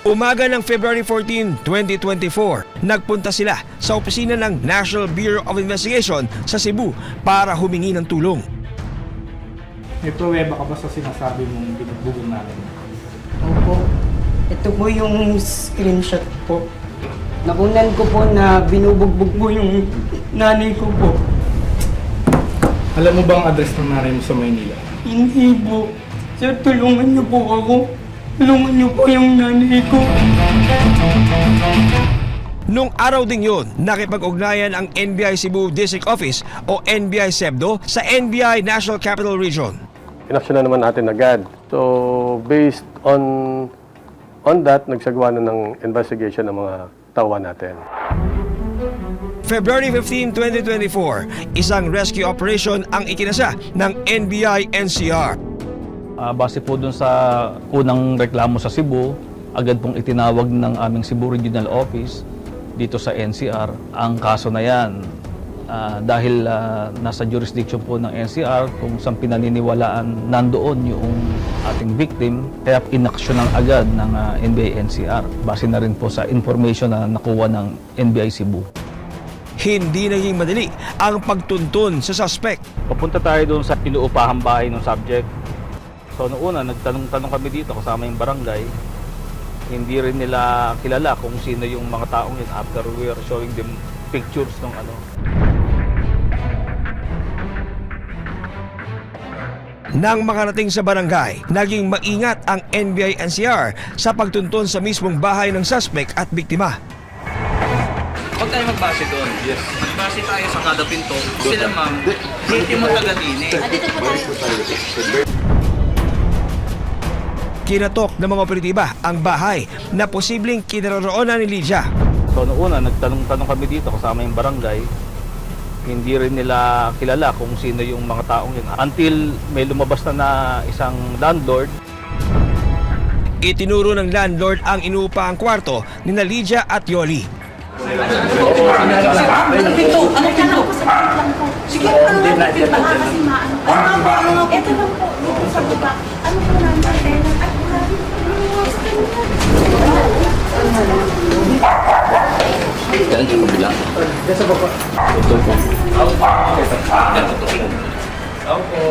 Umaga ng February 14, 2024, nagpunta sila sa opisina ng National Bureau of Investigation sa Cebu para humingi ng tulong. May pruweba ka ba sa sinasabi mong binugbugong namin? Opo. Ito po yung screenshot po. Nakunan ko po na binubugbog po yung nanay ko po. Alam mo ba ang address ng nanay mo sa Maynila? Hindi po. Sir, tulungan niyo po ako. Tulungan niyo po yung nanay ko. Nung araw ding yun, nakipag-ugnayan ang NBI Cebu District Office o NBI CEBDO sa NBI National Capital Region. Inaksyon na naman natin agad. So, based on that, nagsagawa na ng investigation ng mga tauhan natin. February 15, 2024, isang rescue operation ang ikinasa ng NBI-NCR. Base po dun sa unang reklamo sa Cebu, agad pong itinawag ng aming Cebu Regional Office dito sa NCR ang kaso na yan. Dahil nasa jurisdiction po ng NCR kung saan pinaniniwalaan nandoon yung ating victim, kaya inaksyonan agad ng NBI-NCR. Base na rin po sa information na nakuha ng NBI Cebu. Hindi naging madali ang pagtuntun sa suspect. Papunta tayo doon sa inuupahang bahay ng subject. So noong una, nagtanong-tanong kami dito kasama yung barangay. Hindi rin nila kilala kung sino yung mga taong yun after we are showing them pictures ng ano. Nang makarating sa barangay, naging maingat ang NBI-NCR sa pagtuntun sa mismong bahay ng suspect at biktima. Huwag tayo magbase doon. Yes. Magbase tayo sa kada pinto. Sila ma'am, hindi mo taga-dini. Dito po tayo. Kinatok ng mga operatiba ang bahay na posibleng kinaroroonan ni Lydia. So noong una, nagtanong-tanong kami dito kasama yung barangay. Hindi rin nila kilala kung sino yung mga taong yun. Until may lumabas na isang landlord. Itinuro ng landlord ang inuupahang kwarto ni Lydia at Yoli. Anong pinto? Anong pinto? Sige, ano lang pinto? Baka kasi maano. Ito lang po, dito sa baba. Ano po namin sa tenant? Ay, grabe. Diyan sa kabila. Diyan sa baba. Ito po. Opo.